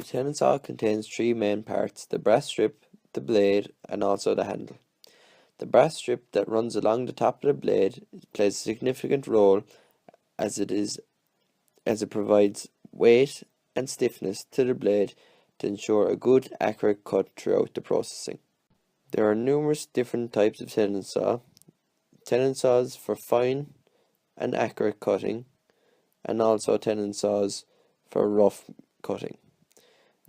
tenon saw contains three main parts: the brass strip, the blade, and also the handle. The brass strip that runs along the top of the blade plays a significant role as it provides weight and stiffness to the blade to ensure a good, accurate cut throughout the processing. There are numerous different types of tenon saws for fine and accurate cutting, and also tenon saws for rough cutting.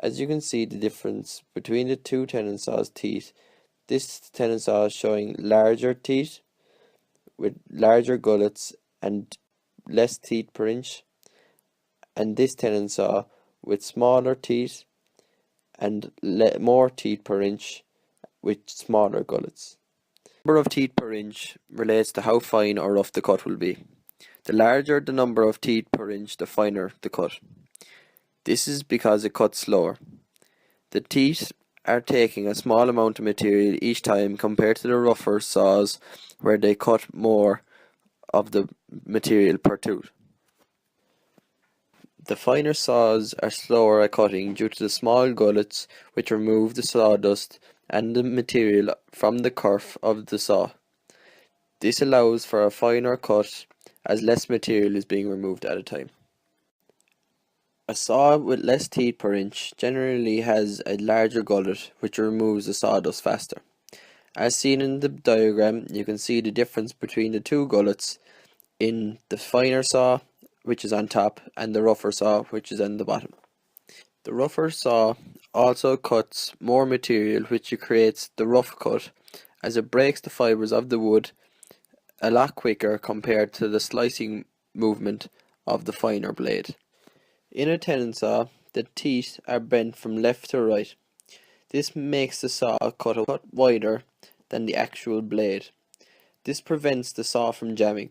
As you can see the difference between the two tenon saws' teeth, this tenon saw is showing larger teeth with larger gullets and less teeth per inch, and this tenon saw with smaller teeth and more teeth per inch with smaller gullets. The number of teeth per inch relates to how fine or rough the cut will be. The larger the number of teeth per inch, the finer the cut. This is because it cuts slower. The teeth are taking a small amount of material each time compared to the rougher saws where they cut more of the material per tooth. The finer saws are slower at cutting due to the small gullets which remove the sawdust and the material from the kerf of the saw. This allows for a finer cut as less material is being removed at a time. A saw with less teeth per inch generally has a larger gullet which removes the sawdust faster. As seen in the diagram, you can see the difference between the two gullets in the finer saw, which is on top, and the rougher saw, which is on the bottom. The rougher saw also cuts more material, which creates the rough cut, as it breaks the fibers of the wood a lot quicker compared to the slicing movement of the finer blade. In a tenon saw, the teeth are bent from left to right. This makes the saw cut wider than the actual blade. This prevents the saw from jamming.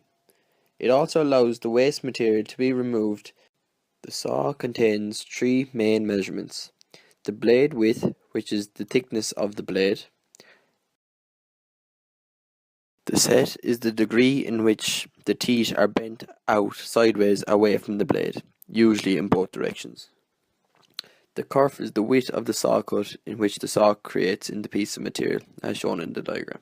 It also allows the waste material to be removed. The saw contains three main measurements: the blade width, which is the thickness of the blade; the set is the degree in which the teeth are bent out sideways away from the blade, usually in both directions; the kerf is the width of the saw cut in which the saw creates in the piece of material, as shown in the diagram.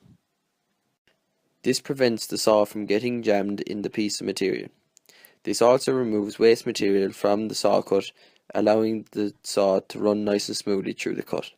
This prevents the saw from getting jammed in the piece of material. This also removes waste material from the saw cut, allowing the saw to run nice and smoothly through the cut.